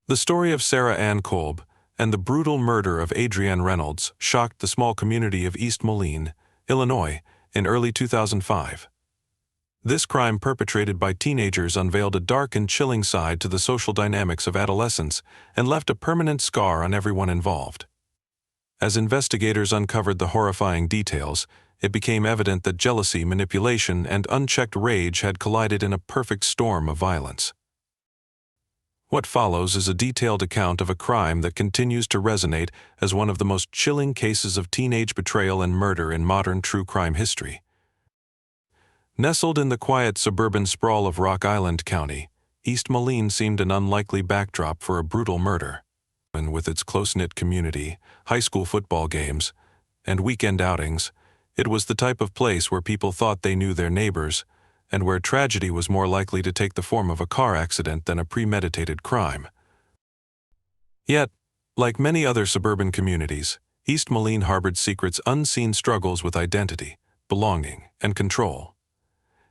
The story of Sarah Ann Kolb and the brutal murder of Adrienne Reynolds shocked the small community of East Moline, Illinois, in early 2005. This crime perpetrated by teenagers unveiled a dark and chilling side to the social dynamics of adolescence and left a permanent scar on everyone involved. As investigators uncovered the horrifying details, it became evident that jealousy, manipulation, and unchecked rage had collided in a perfect storm of violence. What follows is a detailed account of a crime that continues to resonate as one of the most chilling cases of teenage betrayal and murder in modern true crime history. Nestled in the quiet suburban sprawl of Rock Island County, East Moline seemed an unlikely backdrop for a brutal murder. And with its close-knit community, high school football games, and weekend outings, it was the type of place where people thought they knew their neighbors, and where tragedy was more likely to take the form of a car accident than a premeditated crime. Yet, like many other suburban communities, East Moline harbored secrets, unseen struggles with identity, belonging, and control.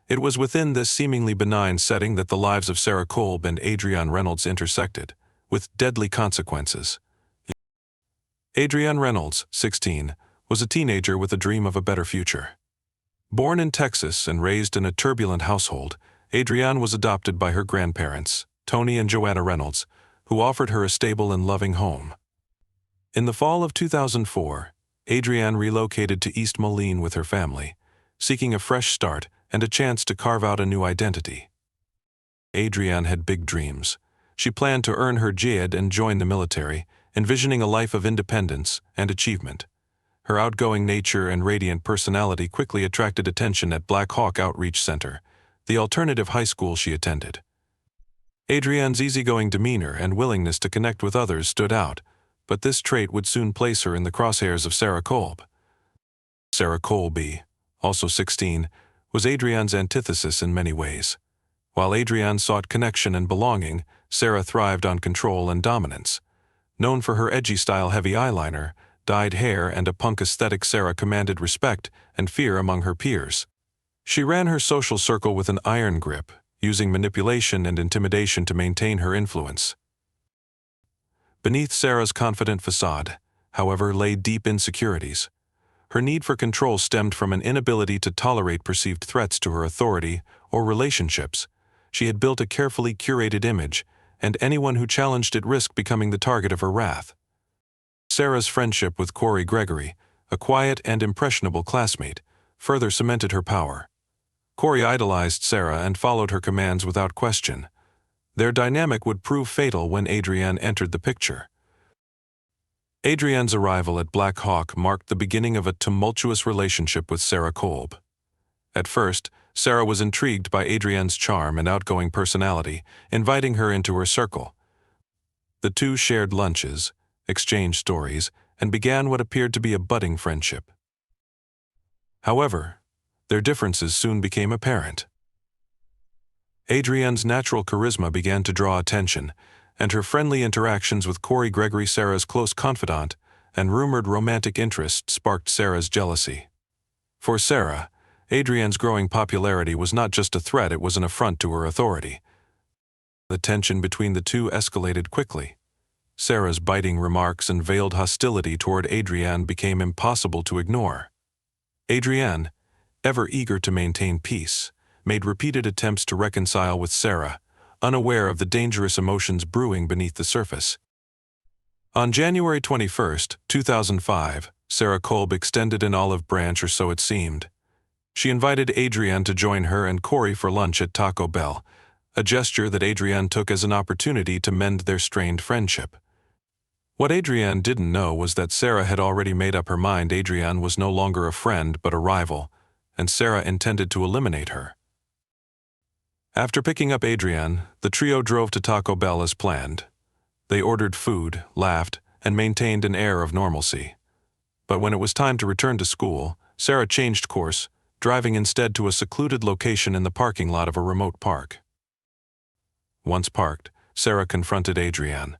It was within this seemingly benign setting that the lives of Sarah Kolb and Adrienne Reynolds intersected, with deadly consequences. Adrienne Reynolds, 16, was a teenager with a dream of a better future. Born in Texas and raised in a turbulent household, Adrienne was adopted by her grandparents, Tony and Joanna Reynolds, who offered her a stable and loving home. In the fall of 2004, Adrienne relocated to East Moline with her family, seeking a fresh start and a chance to carve out a new identity. Adrienne had big dreams. She planned to earn her GED and join the military, envisioning a life of independence and achievement. Her outgoing nature and radiant personality quickly attracted attention at Black Hawk Outreach Center, the alternative high school she attended. Adrienne's easygoing demeanor and willingness to connect with others stood out, but this trait would soon place her in the crosshairs of Sarah Kolb. Sarah Kolby, also 16, was Adrienne's antithesis in many ways. While Adrienne sought connection and belonging, Sarah thrived on control and dominance. Known for her edgy style, heavy eyeliner, dyed hair, and a punk aesthetic, Sarah commanded respect and fear among her peers. She ran her social circle with an iron grip, using manipulation and intimidation to maintain her influence. Beneath Sarah's confident facade, however, lay deep insecurities. Her need for control stemmed from an inability to tolerate perceived threats to her authority or relationships. She had built a carefully curated image, and anyone who challenged it risked becoming the target of her wrath. Sarah's friendship with Corey Gregory, a quiet and impressionable classmate, further cemented her power. Corey idolized Sarah and followed her commands without question. Their dynamic would prove fatal when Adrienne entered the picture. Adrienne's arrival at Black Hawk marked the beginning of a tumultuous relationship with Sarah Kolb. At first, Sarah was intrigued by Adrienne's charm and outgoing personality, inviting her into her circle. The two shared lunches, exchanged stories, and began what appeared to be a budding friendship. However, their differences soon became apparent. Adrienne's natural charisma began to draw attention, and her friendly interactions with Corey Gregory, Sarah's close confidant, and rumored romantic interest sparked Sarah's jealousy. For Sarah, Adrienne's growing popularity was not just a threat, it was an affront to her authority. The tension between the two escalated quickly. Sarah's biting remarks and veiled hostility toward Adrienne became impossible to ignore. Adrienne, ever eager to maintain peace, made repeated attempts to reconcile with Sarah, unaware of the dangerous emotions brewing beneath the surface. On January 21, 2005, Sarah Kolb extended an olive branch, or so it seemed. She invited Adrienne to join her and Corey for lunch at Taco Bell, a gesture that Adrienne took as an opportunity to mend their strained friendship. What Adrienne didn't know was that Sarah had already made up her mind. Adrienne was no longer a friend but a rival, and Sarah intended to eliminate her. After picking up Adrienne, the trio drove to Taco Bell as planned. They ordered food, laughed, and maintained an air of normalcy. But when it was time to return to school, Sarah changed course, driving instead to a secluded location in the parking lot of a remote park. Once parked, Sarah confronted Adrienne.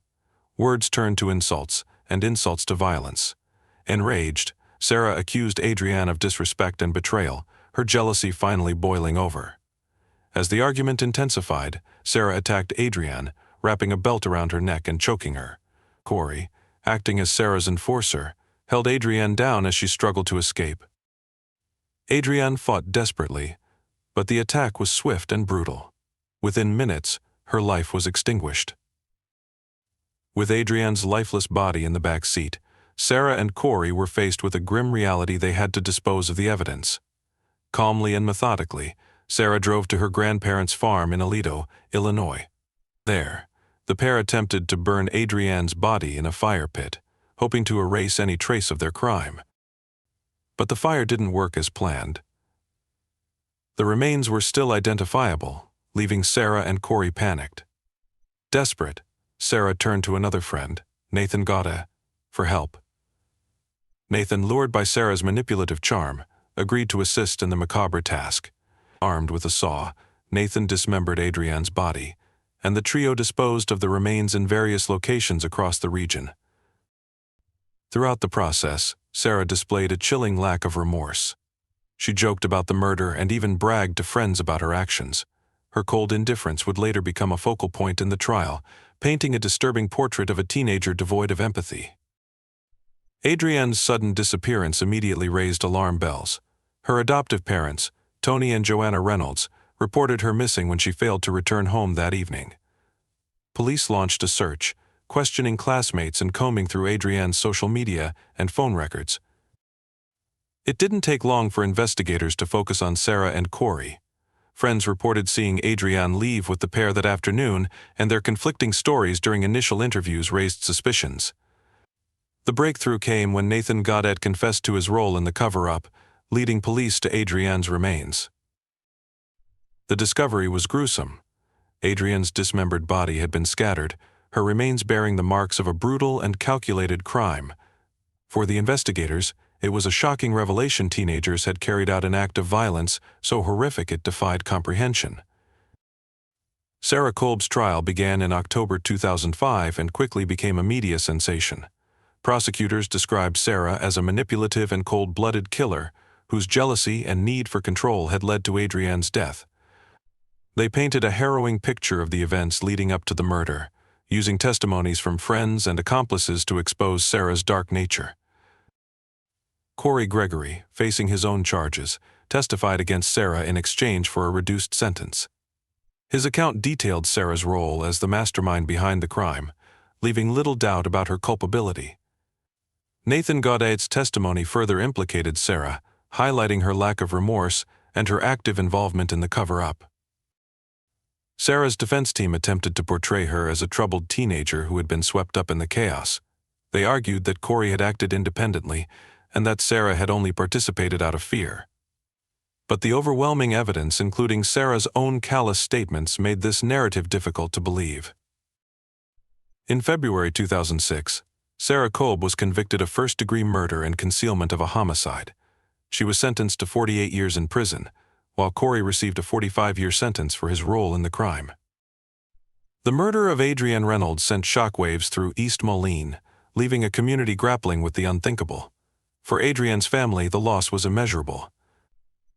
Words turned to insults, and insults to violence. Enraged, Sarah accused Adrienne of disrespect and betrayal, her jealousy finally boiling over. As the argument intensified, Sarah attacked Adrienne, wrapping a belt around her neck and choking her. Corey, acting as Sarah's enforcer, held Adrienne down as she struggled to escape. Adrienne fought desperately, but the attack was swift and brutal. Within minutes, her life was extinguished. With Adrienne's lifeless body in the back seat, Sarah and Corey were faced with a grim reality: they had to dispose of the evidence. Calmly and methodically, Sarah drove to her grandparents' farm in Aledo, Illinois. There, the pair attempted to burn Adrienne's body in a fire pit, hoping to erase any trace of their crime. But the fire didn't work as planned. The remains were still identifiable, leaving Sarah and Corey panicked. Desperate, Sarah turned to another friend, Nathan Gatlary, for help. Nathan, lured by Sarah's manipulative charm, agreed to assist in the macabre task. Armed with a saw, Nathan dismembered Adrienne's body, and the trio disposed of the remains in various locations across the region. Throughout the process, Sarah displayed a chilling lack of remorse. She joked about the murder and even bragged to friends about her actions. Her cold indifference would later become a focal point in the trial, painting a disturbing portrait of a teenager devoid of empathy. Adrienne's sudden disappearance immediately raised alarm bells. Her adoptive parents, Tony and Joanna Reynolds, reported her missing when she failed to return home that evening. Police launched a search, questioning classmates and combing through Adrienne's social media and phone records. It didn't take long for investigators to focus on Sarah and Corey. Friends reported seeing Adrienne leave with the pair that afternoon, and their conflicting stories during initial interviews raised suspicions. The breakthrough came when Nathan Gatlary confessed to his role in the cover-up, leading police to Adrienne's remains. The discovery was gruesome. Adrienne's dismembered body had been scattered, her remains bearing the marks of a brutal and calculated crime. For the investigators, it was a shocking revelation: teenagers had carried out an act of violence so horrific it defied comprehension. Sarah Kolb's trial began in October 2005 and quickly became a media sensation. Prosecutors described Sarah as a manipulative and cold-blooded killer whose jealousy and need for control had led to Adrienne's death. They painted a harrowing picture of the events leading up to the murder, using testimonies from friends and accomplices to expose Sarah's dark nature. Corey Gregory, facing his own charges, testified against Sarah in exchange for a reduced sentence. His account detailed Sarah's role as the mastermind behind the crime, leaving little doubt about her culpability. Nathan Gatlary's testimony further implicated Sarah, highlighting her lack of remorse and her active involvement in the cover-up. Sarah's defense team attempted to portray her as a troubled teenager who had been swept up in the chaos. They argued that Corey had acted independently and that Sarah had only participated out of fear. But the overwhelming evidence, including Sarah's own callous statements, made this narrative difficult to believe. In February 2006, Sarah Kolb was convicted of first-degree murder and concealment of a homicide. She was sentenced to 48 years in prison, while Corey received a 45-year sentence for his role in the crime. The murder of Adrienne Reynolds sent shockwaves through East Moline, leaving a community grappling with the unthinkable. For Adrienne's family, the loss was immeasurable.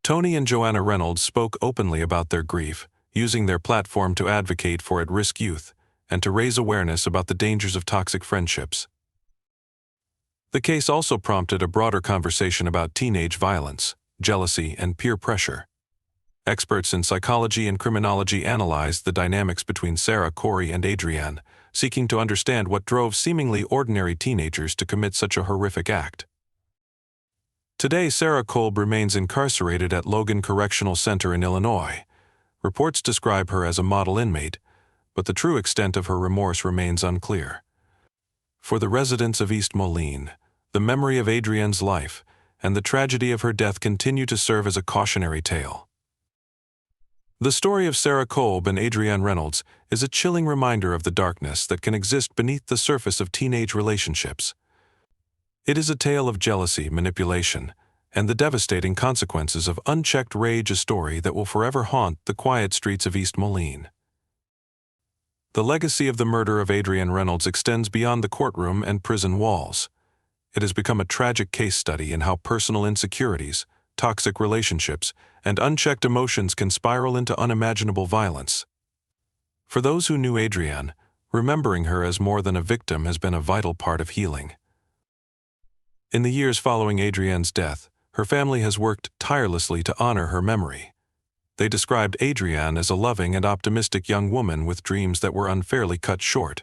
Tony and Joanna Reynolds spoke openly about their grief, using their platform to advocate for at-risk youth and to raise awareness about the dangers of toxic friendships. The case also prompted a broader conversation about teenage violence, jealousy, and peer pressure. Experts in psychology and criminology analyzed the dynamics between Sarah, Corey, and Adrienne, seeking to understand what drove seemingly ordinary teenagers to commit such a horrific act. Today, Sarah Kolb remains incarcerated at Logan Correctional Center in Illinois. Reports describe her as a model inmate, but the true extent of her remorse remains unclear. For the residents of East Moline, the memory of Adrienne's life and the tragedy of her death continue to serve as a cautionary tale. The story of Sarah Kolb and Adrienne Reynolds is a chilling reminder of the darkness that can exist beneath the surface of teenage relationships. It is a tale of jealousy, manipulation, and the devastating consequences of unchecked rage, a story that will forever haunt the quiet streets of East Moline. The legacy of the murder of Adrienne Reynolds extends beyond the courtroom and prison walls. It has become a tragic case study in how personal insecurities, toxic relationships, and unchecked emotions can spiral into unimaginable violence. For those who knew Adrienne, Remembering her as more than a victim has been a vital part of healing. In the years following Adrienne's death, her family has worked tirelessly to honor her memory. They described Adrienne as a loving and optimistic young woman with dreams that were unfairly cut short.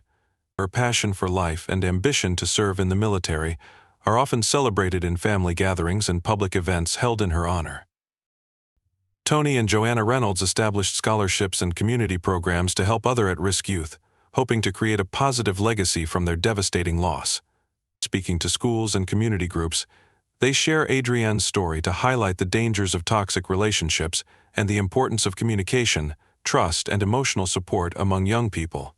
Her passion for life and ambition to serve in the military are often celebrated in family gatherings and public events held in her honor. Tony and Joanna Reynolds established scholarships and community programs to help other at-risk youth, hoping to create a positive legacy from their devastating loss. Speaking to schools and community groups, they share Adrienne's story to highlight the dangers of toxic relationships and the importance of communication, trust, and emotional support among young people.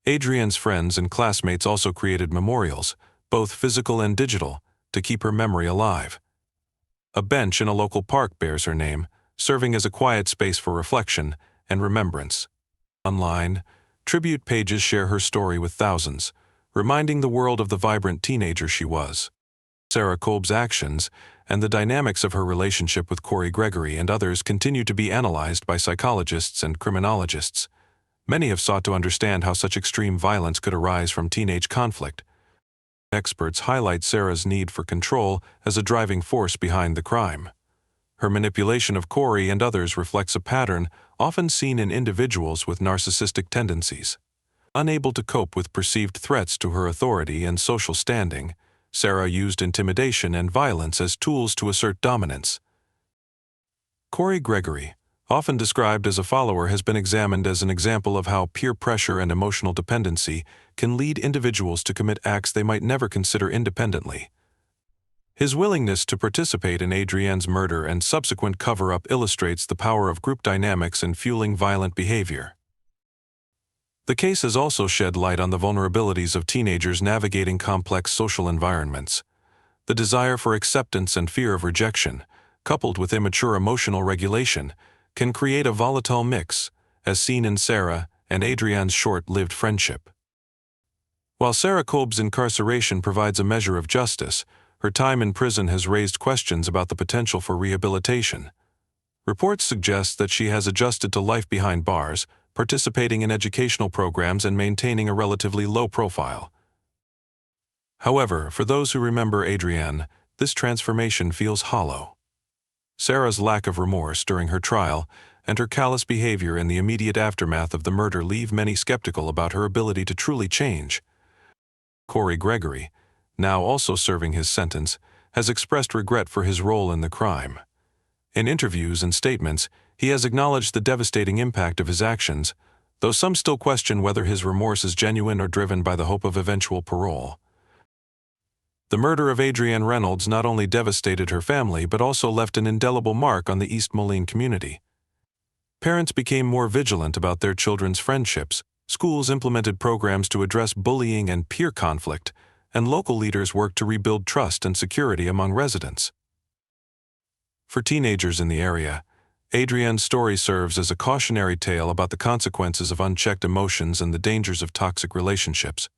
Adrienne's friends and classmates also created memorials, both physical and digital, to keep her memory alive. A bench in a local park bears her name, serving as a quiet space for reflection and remembrance. Online, tribute pages share her story with thousands, reminding the world of the vibrant teenager she was. Sarah Kolb's actions and the dynamics of her relationship with Corey Gregory and others continue to be analyzed by psychologists and criminologists. Many have sought to understand how such extreme violence could arise from teenage conflict. Experts highlight Sarah's need for control as a driving force behind the crime. Her manipulation of Corey and others reflects a pattern often seen in individuals with narcissistic tendencies. Unable to cope with perceived threats to her authority and social standing, Sarah used intimidation and violence as tools to assert dominance. Corey Gregory, often described as a follower, has been examined as an example of how peer pressure and emotional dependency can lead individuals to commit acts they might never consider independently. His willingness to participate in Adrienne's murder and subsequent cover-up illustrates the power of group dynamics in fueling violent behavior. The case has also shed light on the vulnerabilities of teenagers navigating complex social environments. The desire for acceptance and fear of rejection, coupled with immature emotional regulation, can create a volatile mix, as seen in Sarah and Adrienne's short-lived friendship. While Sarah Kolb's incarceration provides a measure of justice, her time in prison has raised questions about the potential for rehabilitation. Reports suggest that she has adjusted to life behind bars, participating in educational programs and maintaining a relatively low profile. However, for those who remember Adrienne, this transformation feels hollow. Sarah's lack of remorse during her trial and her callous behavior in the immediate aftermath of the murder leave many skeptical about her ability to truly change. Corey Gregory, now also serving his sentence, has expressed regret for his role in the crime. In interviews and statements, he has acknowledged the devastating impact of his actions, though some still question whether his remorse is genuine or driven by the hope of eventual parole. The murder of Adrienne Reynolds not only devastated her family but also left an indelible mark on the East Moline community. Parents became more vigilant about their children's friendships, schools implemented programs to address bullying and peer conflict, and local leaders worked to rebuild trust and security among residents. For teenagers in the area, Adrienne's story serves as a cautionary tale about the consequences of unchecked emotions and the dangers of toxic relationships.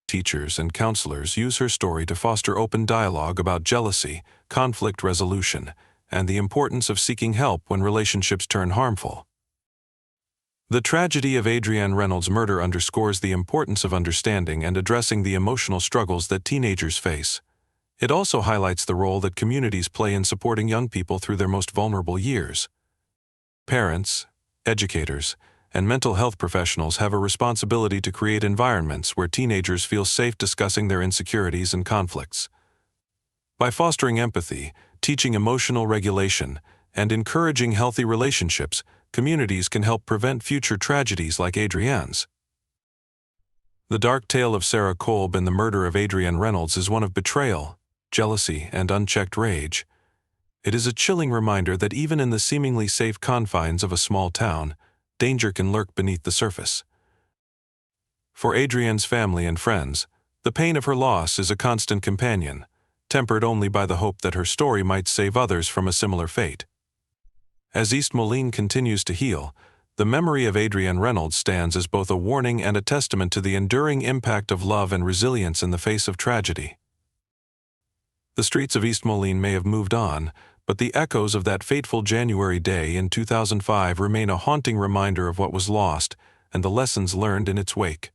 Teachers and counselors use her story to foster open dialogue about jealousy, conflict resolution, and the importance of seeking help when relationships turn harmful. The tragedy of Adrienne Reynolds' murder underscores the importance of understanding and addressing the emotional struggles that teenagers face. It also highlights the role that communities play in supporting young people through their most vulnerable years. Parents, educators, and mental health professionals have a responsibility to create environments where teenagers feel safe discussing their insecurities and conflicts. By fostering empathy, teaching emotional regulation, and encouraging healthy relationships, communities can help prevent future tragedies like Adrienne's. The dark tale of Sarah Kolb and the murder of Adrienne Reynolds is one of betrayal, jealousy, and unchecked rage. It is a chilling reminder that even in the seemingly safe confines of a small town, danger can lurk beneath the surface. For Adrienne's family and friends, the pain of her loss is a constant companion, tempered only by the hope that her story might save others from a similar fate. As East Moline continues to heal, the memory of Adrienne Reynolds stands as both a warning and a testament to the enduring impact of love and resilience in the face of tragedy. The streets of East Moline may have moved on, but the echoes of that fateful January day in 2005 remain a haunting reminder of what was lost and the lessons learned in its wake.